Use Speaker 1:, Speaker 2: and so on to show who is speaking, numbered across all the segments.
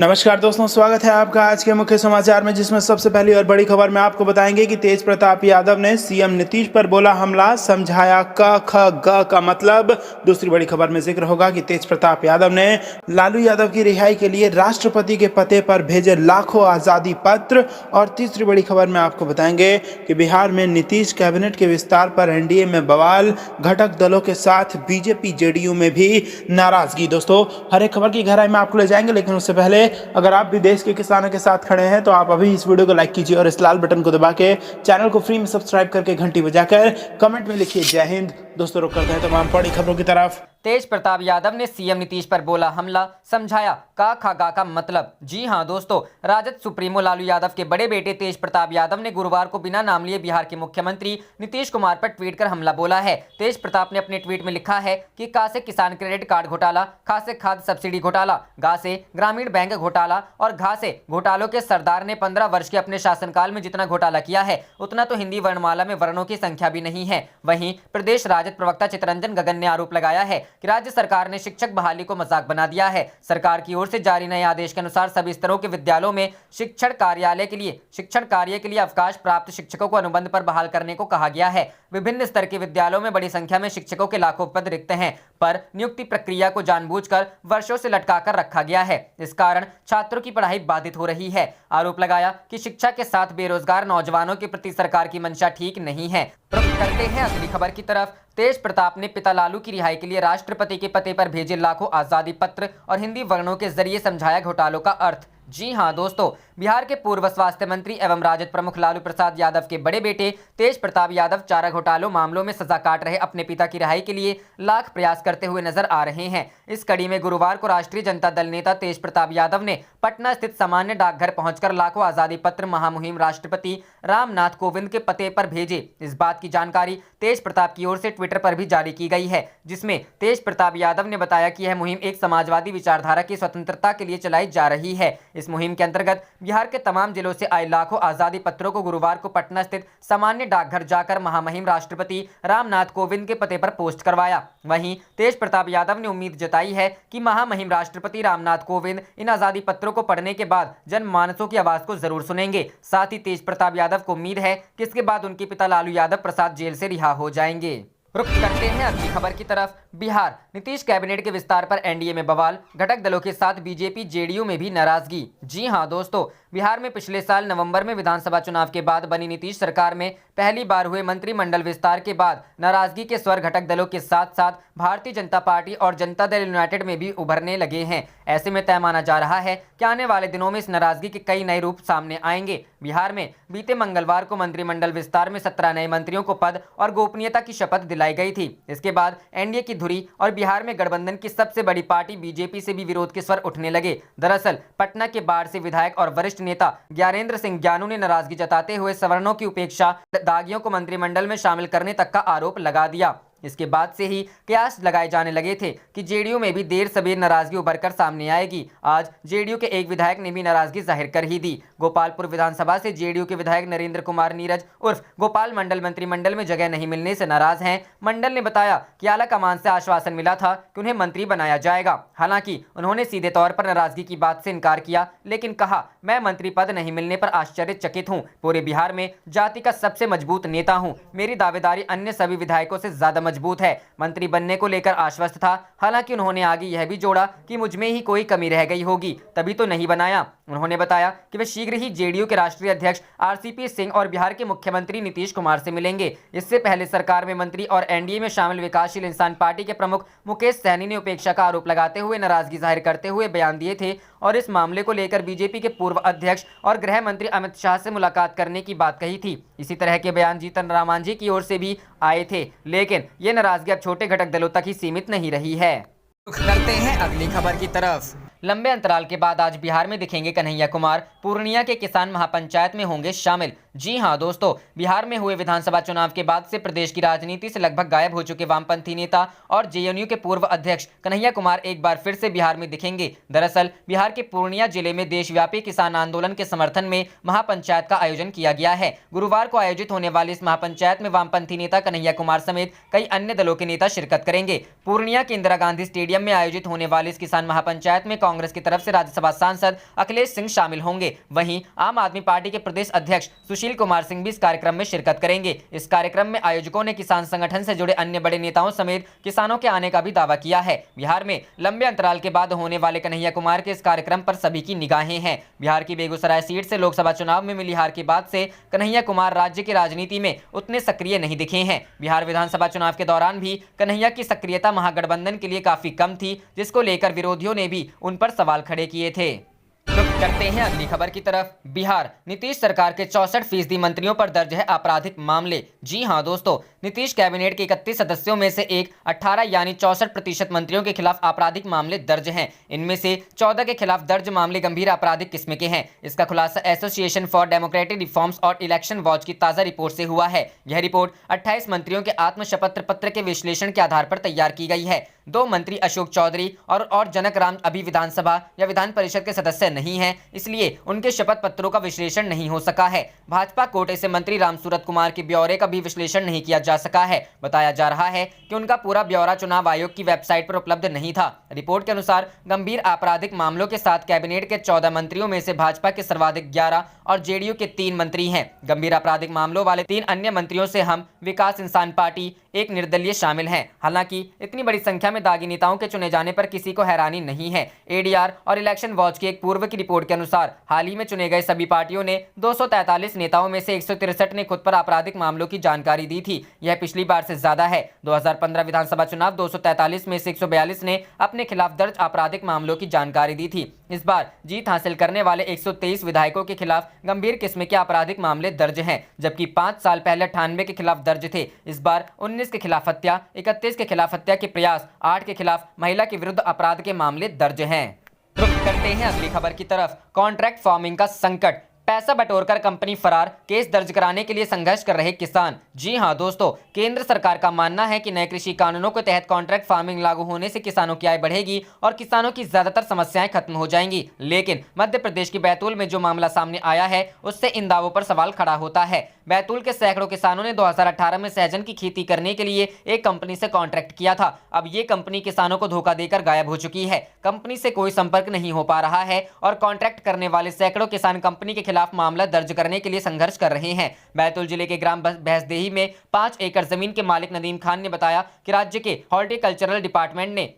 Speaker 1: नमस्कार दोस्तों, स्वागत है आपका आज के मुख्य समाचार में, जिसमें सबसे पहली और बड़ी खबर में आपको बताएंगे कि तेज प्रताप यादव ने सीएम नीतीश पर बोला हमला, समझाया क ख ग का मतलब। दूसरी बड़ी खबर में जिक्र होगा कि तेज प्रताप यादव ने लालू यादव की रिहाई के लिए राष्ट्रपति के पते पर भेजे लाखों आजादी पत्र। और तीसरी बड़ी खबर में आपको बताएंगे कि बिहार में नीतीश कैबिनेट के विस्तार पर एनडीए में बवाल, घटक दलों के साथ बीजेपी जेडीयू में भी नाराजगी। दोस्तों, हर एक खबर की गहराई में आपको ले जाएंगे, लेकिन उससे पहले अगर आप भी देश के किसानों के साथ खड़े हैं तो आप अभी इस वीडियो को लाइक कीजिए और इस लाल बटन को दबा के चैनल को फ्री में सब्सक्राइब करके घंटी बजाकर कमेंट में लिखिए जय हिंद। दोस्तों, रुक करते हैं तमाम बड़ी खबरों की तरफ।
Speaker 2: तेज प्रताप यादव ने सीएम नीतीश पर बोला हमला, समझाया का खा गा का मतलब। जी हां दोस्तों, राजद सुप्रीमो लालू यादव के बड़े बेटे तेज प्रताप यादव ने गुरुवार को बिना नाम लिए बिहार के मुख्यमंत्री नीतीश कुमार पर ट्वीट कर हमला बोला है। तेज प्रताप ने अपने ट्वीट में लिखा है कि का से किसान क्रेडिट कार्ड घोटाला, खा से खाद्य सब्सिडी घोटाला, गा से ग्रामीण बैंक घोटाला और घा से घोटालों के सरदार ने 15 वर्ष के अपने शासनकाल में जितना घोटाला किया है उतना तो हिंदी वर्णमाला में वर्णों की संख्या भी नहीं है। वहीं प्रदेश राजद प्रवक्ता चितरंजन गगन ने आरोप लगाया है कि राज्य सरकार ने शिक्षक बहाली को मजाक बना दिया है। सरकार की ओर से जारी नए आदेश के अनुसार सभी स्तरों के विद्यालयों में शिक्षण कार्य के लिए अवकाश प्राप्त शिक्षकों को अनुबंध पर बहाल करने को कहा गया है। विभिन्न स्तर के विद्यालयों में बड़ी संख्या में शिक्षकों के लाखों पद रिक्त हैं, पर नियुक्ति प्रक्रिया को जानबूझकर वर्षों से लटकाकर रखा गया है। इस कारण छात्रों की पढ़ाई बाधित हो रही है। आरोप लगाया कि शिक्षा के साथ बेरोजगार नौजवानों के प्रति सरकार की मंशा ठीक नहीं है। रुख करते हैं अगली खबर की तरफ। तेज प्रताप ने पिता लालू की रिहाई के लिए राष्ट्रपति के पते पर भेजे लाखों आजादी पत्र और हिंदी वर्णों के जरिए समझाया घोटालों का अर्थ। जी हां दोस्तों, बिहार के पूर्व स्वास्थ्य मंत्री एवं राजद प्रमुख लालू प्रसाद यादव के बड़े बेटे तेज प्रताप यादव चारा घोटालों मामलों में सजा काट रहे अपने पिता की रिहाई के लिए लाख प्रयास करते हुए नजर आ रहे हैं। इस कड़ी में गुरुवार को राष्ट्रीय जनता दल नेता तेज प्रताप यादव ने पटना स्थित सामान्य डाकघर पहुंचकर लाखों आजादी पत्र महामुहिम राष्ट्रपति रामनाथ कोविंद के पते पर भेजे। इस बात की जानकारी तेज प्रताप की ओर से ट्विटर पर भी जारी की गई है, जिसमें तेज प्रताप यादव ने बताया कि यह मुहिम एक समाजवादी विचारधारा की स्वतंत्रता के लिए चलाई जा रही है। इस मुहिम के अंतर्गत बिहार के तमाम जिलों से आए लाखों आजादी पत्रों को गुरुवार को पटना स्थित सामान्य डाकघर जाकर महामहिम राष्ट्रपति रामनाथ कोविंद के पते पर पोस्ट करवाया। वहीं तेज प्रताप यादव ने उम्मीद जताई है कि महामहिम राष्ट्रपति रामनाथ कोविंद इन आजादी पत्रों को पढ़ने के बाद जनमानसों की आवाज को जरूर सुनेंगे। साथ ही तेज प्रताप यादव को उम्मीद है कि इसके बाद उनके पिता लालू यादव प्रसाद जेल से रिहा हो जाएंगे। रुख करते हैं अगली खबर की तरफ। बिहार नीतीश कैबिनेट के विस्तार पर एनडीए में बवाल, घटक दलों के साथ बीजेपी जेडीयू में भी नाराजगी। जी हां दोस्तों, बिहार में पिछले साल नवंबर में विधानसभा चुनाव के बाद बनी नीतीश सरकार में पहली बार हुए मंत्रिमंडल विस्तार के बाद नाराजगी के स्वर घटक दलों के साथ साथ भारतीय जनता पार्टी और जनता दल यूनाइटेड में भी उभरने लगे हैं। ऐसे में तय माना जा रहा है कि आने वाले दिनों में इस नाराजगी के कई नए रूप सामने आएंगे। बिहार में बीते मंगलवार को मंत्रिमंडल विस्तार में 17 नए मंत्रियों को पद और गोपनीयता की शपथ दिलाई गई थी। इसके बाद एनडीए की धुरी और बिहार में गठबंधन की सबसे बड़ी पार्टी बीजेपी से भी विरोध के स्वर उठने लगे। दरअसल पटना के बाढ़ से विधायक और वरिष्ठ नेता ज्ञानेंद्र सिंह ज्ञानू ने नाराजगी जताते हुए सवर्णों की उपेक्षा, दागियों को मंत्रिमंडल में शामिल करने तक का आरोप लगा दिया। इसके बाद से ही कयास लगाए जाने लगे थे कि जेडीयू में भी देर सबेर नाराजगी उभरकर सामने आएगी। आज जेडीयू के एक विधायक ने भी नाराजगी जाहिर कर ही दी। गोपालपुर विधानसभा से जेडीयू के विधायक नरेंद्र कुमार नीरज उर्फ गोपाल मंडल मंत्रिमंडल में जगह नहीं मिलने से नाराज हैं। मंडल ने बताया कि आला कमान से आश्वासन मिला था कि उन्हें मंत्री बनाया जाएगा। हालांकि उन्होंने सीधे तौर पर नाराजगी की बात से इनकार किया, लेकिन कहा मैं मंत्री पद नहीं मिलने पर आश्चर्यचकित हूँ। पूरे बिहार में जाति का सबसे मजबूत नेता हूँ। मेरी दावेदारी अन्य सभी विधायकों से ज्यादा मजबूत है। मंत्री बनने को लेकर आश्वस्त था। हालांकि उन्होंने आगे यह भी जोड़ा कि मुझ में ही कोई कमी रह गई होगी, तभी तो नहीं बनाया। उन्होंने बताया कि वे शीघ्र ही जेडीयू के राष्ट्रीय अध्यक्ष आरसीपी सिंह और बिहार के मुख्यमंत्री नीतीश कुमार से मिलेंगे। इससे पहले सरकार में मंत्री और एनडीए में शामिल विकासशील इंसान पार्टी के प्रमुख मुकेश सहनी ने उपेक्षा का आरोप लगाते हुए नाराजगी जाहिर करते हुए बयान दिए थे और इस मामले को लेकर बीजेपी के पूर्व अध्यक्ष और गृह मंत्री अमित शाह से मुलाकात करने की बात कही थी। इसी तरह के बयान जीतन राम मांझी की ओर से भी आए थे, लेकिन ये नाराजगी अब छोटे घटक दलों तक ही सीमित नहीं रही है। करते हैं अगली खबर की तरफ। लंबे अंतराल के बाद आज बिहार में दिखेंगे कन्हैया कुमार, पूर्णिया के किसान महापंचायत में होंगे शामिल। जी हां दोस्तों, बिहार में हुए विधानसभा चुनाव के बाद से प्रदेश की राजनीति से लगभग गायब हो चुके वामपंथी नेता और जेएनयू के पूर्व अध्यक्ष कन्हैया कुमार एक बार फिर से बिहार में दिखेंगे। दरअसल बिहार के पूर्णिया जिले में देशव्यापी किसान आंदोलन के समर्थन में महापंचायत का आयोजन किया गया है। गुरुवार को आयोजित होने वाली इस महापंचायत में वामपंथी नेता कन्हैया कुमार समेत कई अन्य दलों के नेता शिरकत करेंगे। पूर्णिया के इंदिरा गांधी स्टेडियम में आयोजित होने वाली इस किसान महापंचायत में कांग्रेस की तरफ से राज्यसभा सांसद अखिलेश सिंह शामिल होंगे। वहीं आम आदमी पार्टी के प्रदेश अध्यक्ष सुशील कुमार सिंह भी इस कार्यक्रम में शिरकत करेंगे। इस कार्यक्रम में आयोजकों ने किसान संगठन से जुड़े अन्य बड़े नेताओं समेत किसानों के आने का भी दावा किया है। बिहार में लंबे अंतराल के बाद होने वाले कन्हैया कुमार के इस कार्यक्रम पर सभी की निगाहें हैं। बिहार की बेगूसराय सीट से लोकसभा चुनाव में मिली हार के बाद से कन्हैया कुमार राज्य की राजनीति में उतने सक्रिय नहीं दिखे हैं। बिहार विधानसभा चुनाव के दौरान भी कन्हैया की सक्रियता महागठबंधन के लिए काफी कम थी, जिसको लेकर विरोधियों ने भी उन पर सवाल खड़े किए थे। रुक करते हैं अगली खबर की तरफ। बिहार नीतीश सरकार के 64% मंत्रियों पर दर्ज है आपराधिक मामले। जी हां दोस्तों, नीतीश कैबिनेट के 31 सदस्यों में से 18 यानी 64% मंत्रियों के खिलाफ आपराधिक मामले दर्ज हैं। इनमें से 14 के खिलाफ दर्ज मामले गंभीर आपराधिक किस्म के हैं। इसका खुलासा एसोसिएशन फॉर डेमोक्रेटिक रिफॉर्म्स और इलेक्शन वॉच की ताजा रिपोर्ट से हुआ है। यह रिपोर्ट 28 मंत्रियों के आत्मशपथ पत्र के विश्लेषण के आधार पर तैयार की गई है। 2 मंत्री अशोक चौधरी और जनक राम अभी विधानसभा या विधान परिषद के सदस्य नहीं हैं, इसलिए उनके शपथ पत्रों का विश्लेषण नहीं हो सका है। भाजपा कोटे से मंत्री रामसूरत कुमार के ब्यौरे का भी विश्लेषण नहीं किया जा सका है। बताया जा रहा है कि उनका पूरा ब्यौरा चुनाव आयोग की वेबसाइट पर उपलब्ध नहीं था। रिपोर्ट के अनुसार गंभीर आपराधिक मामलों के साथ कैबिनेट के 14 मंत्रियों में से भाजपा के सर्वाधिक 11 और जेडीयू के 3 मंत्री हैं। गंभीर आपराधिक मामलों वाले 3 अन्य मंत्रियों से हम विकास इंसान पार्टी, एक निर्दलीय शामिल हैं। हालांकि इतनी बड़ी संख्या में दागी नेताओं के चुने जाने पर किसी को हैरानी नहीं है। एडीआर और इलेक्शन वॉच की एक पूर्व की रिपोर्ट के अनुसार हाल ही में चुने गए सभी पार्टियों ने 243 नेताओं में से 163 ने खुद पर आपराधिक मामलों की जानकारी दी थी। यह पिछली बार से ज्यादा है। 2015 विधानसभा चुनाव 243 में से 142 ने अपने खिलाफ दर्ज आपराधिक मामलों की जानकारी दी थी। इस बार जीत हासिल करने वाले 123 विधायकों के खिलाफ गंभीर किस्म के आपराधिक मामले दर्ज हैं, जबकि 5 साल पहले 98 के खिलाफ दर्ज थे। इस बार 19 के खिलाफ हत्या, 31 के खिलाफ हत्या के प्रयास, 8 के खिलाफ महिला के विरुद्ध अपराध के मामले दर्ज हैं। रुक करते हैं अगली खबर की तरफ। कॉन्ट्रैक्ट फार्मिंग का संकट, पैसा बटोरकर कंपनी फरार, केस दर्ज कराने के लिए संघर्ष कर रहे किसान। जी हां दोस्तों, केंद्र सरकार का मानना है कि नए कृषि कानूनों के तहत कॉन्ट्रैक्ट फार्मिंग लागू होने से किसानों की आय बढ़ेगी और किसानों की ज्यादातर समस्याएं खत्म हो जाएंगी। लेकिन मध्य प्रदेश की बैतूल में जो मामला सामने आया है, उससे इन दावों पर सवाल खड़ा होता है। बैतूल के सैकड़ों किसानों ने 2018 में सहजन की खेती करने के लिए एक कंपनी से कॉन्ट्रैक्ट किया था। अब ये कंपनी किसानों को धोखा देकर गायब हो चुकी है। कंपनी से कोई संपर्क नहीं हो पा रहा है और कॉन्ट्रैक्ट करने वाले सैकड़ों किसान कंपनी के खिलाफ मामला दर्ज करने के लिए संघर्ष कर रहे हैं। बैतूल जिले के ग्राम भैंसदेही में 5 एकड़ जमीन के मालिक नदीम खान ने बताया कि राज्य के हॉर्टिकल्चरल डिपार्टमेंट ने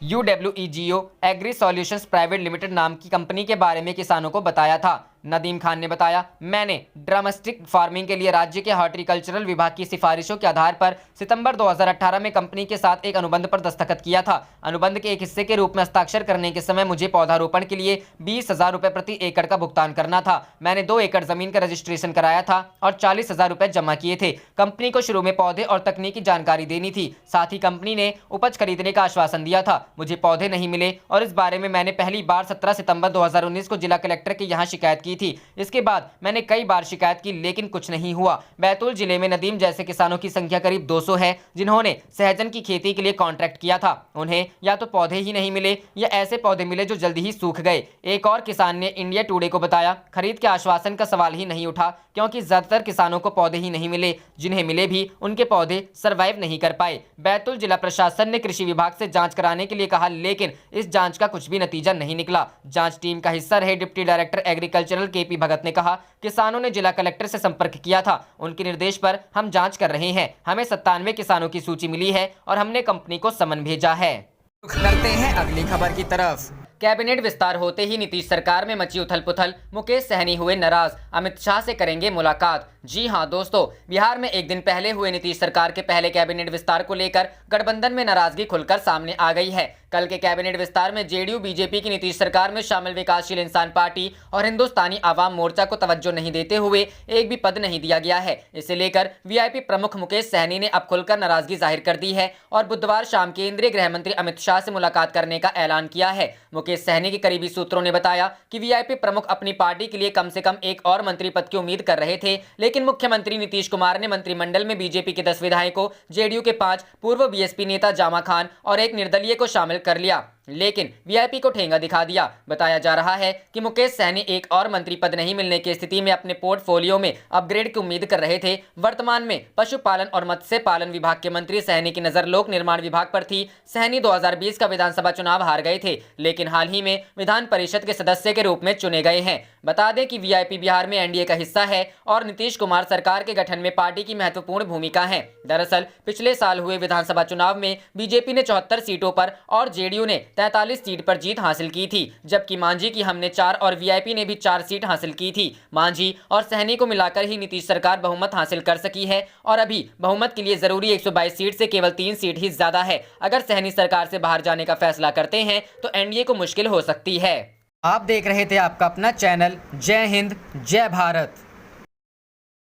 Speaker 2: UWEGO agri solutions private limited नाम की कंपनी के बारे में किसानों को बताया था। नदीम खान ने बताया, मैंने ड्रामस्टिक फार्मिंग के लिए राज्य के हॉर्टिकल्चरल विभाग की सिफारिशों के आधार पर सितंबर 2018 में कंपनी के साथ एक अनुबंध पर दस्तखत किया था। अनुबंध के एक हिस्से के रूप में हस्ताक्षर करने के समय मुझे पौधारोपण के लिए 20,000 रुपए प्रति एकड़ का भुगतान करना था। मैंने 2 एकड़ जमीन का रजिस्ट्रेशन कराया था और 40,000 रुपए जमा किए थे। कंपनी को शुरू में पौधे और तकनीकी जानकारी देनी थी। साथ ही कंपनी ने उपज खरीदने का आश्वासन दिया था। मुझे पौधे नहीं मिले और इस बारे में मैंने पहली बार 17 सितंबर 2019 को जिला कलेक्टर के यहाँ शिकायत की थी। इसके बाद मैंने कई बार शिकायत की, लेकिन कुछ नहीं हुआ। बैतूल जिले में नदीम जैसे किसानों की संख्या करीब 200 है, जिन्होंने सहजन की खेती के लिए कॉन्ट्रैक्ट किया था। उन्हें या तो पौधे ही नहीं मिले या ऐसे पौधे मिले जो जल्दी ही सूख गए। एक और किसान ने इंडिया टुडे को बताया, खरीद के आश्वासन का सवाल ही नहीं उठा, क्योंकि ज्यादातर किसानों को पौधे ही नहीं मिले। जिन्हें मिले भी उनके पौधे सर्वाइव नहीं कर पाए। बैतूल जिला प्रशासन ने कृषि विभाग से जांच कराने के लिए कहा, लेकिन इस जांच का कुछ भी नतीजा नहीं निकला। जांच टीम का हिस्सा रहे डिप्टी डायरेक्टर एग्रीकल्चरल KP भगत ने कहा, किसानों ने जिला कलेक्टर से संपर्क किया था। उनके निर्देश पर हम जांच कर रहे हैं। हमें 97 किसानों की सूची मिली है और हमने कंपनी को समन भेजा है। करते हैं अगली खबर की तरफ। कैबिनेट विस्तार होते ही नीतीश सरकार में मची उथल पुथल, मुकेश सहनी हुए नाराज, अमित शाह से करेंगे मुलाकात। जी हां दोस्तों, बिहार में एक दिन पहले हुए नीतीश सरकार के पहले कैबिनेट विस्तार को लेकर गठबंधन में नाराजगी खुलकर सामने आ गई है। कल के कैबिनेट विस्तार में जेडीयू बीजेपी की नीतीश सरकार में शामिल विकासशील इंसान पार्टी और हिंदुस्तानी आवाम मोर्चा को तवज्जो नहीं देते हुए एक भी पद नहीं दिया गया है। इसे लेकर वीआईपी प्रमुख मुकेश सहनी ने अब खुलकर नाराजगी जाहिर कर दी है और बुधवार शाम केंद्रीय गृह मंत्री अमित शाह से मुलाकात करने का ऐलान किया है। मुकेश सहनी के करीबी सूत्रों ने बताया कि वीआईपी प्रमुख अपनी पार्टी के लिए कम से कम एक और मंत्री पद की उम्मीद कर रहे थे, लेकिन मुख्यमंत्री नीतीश कुमार ने मंत्रिमंडल में बीजेपी के 10 विधायकों, जेडीयू के 5, पूर्व बीएसपी नेता जामा खान और एक निर्दलीय को शामिल कर लिया, लेकिन वीआईपी को ठेंगा दिखा दिया। बताया जा रहा है कि मुकेश सहनी एक और मंत्री पद नहीं मिलने की स्थिति में अपने पोर्टफोलियो में अपग्रेड की उम्मीद कर रहे थे। वर्तमान में पशुपालन और मत्स्य पालन विभाग के मंत्री सहनी की नजर लोक निर्माण विभाग पर थी। सहनी 2020 का विधानसभा चुनाव हार गए थे, लेकिन हाल ही में विधान परिषद के सदस्य के रूप में चुने गए हैं। बता दें कि वीआईपी बिहार में एनडीए का हिस्सा है और नीतीश कुमार सरकार के गठन में पार्टी की महत्वपूर्ण भूमिका है। दरअसल पिछले साल हुए विधानसभा चुनाव में बीजेपी ने 74 सीटों पर और जेडीयू ने 43 सीट पर जीत हासिल की थी, जबकि मांझी की हमने 4 और वीआईपी ने भी 4 सीट हासिल की थी। मांझी और सहनी को मिलाकर ही नीतीश सरकार बहुमत हासिल कर सकी है और अभी बहुमत के लिए जरूरी 122 सीट से केवल 3 सीट ही ज्यादा है। अगर सहनी सरकार से बाहर जाने का फैसला करते हैं तो एनडीए को मुश्किल हो सकती है। आप देख रहे थे आपका अपना चैनल जय हिंद जय भारत।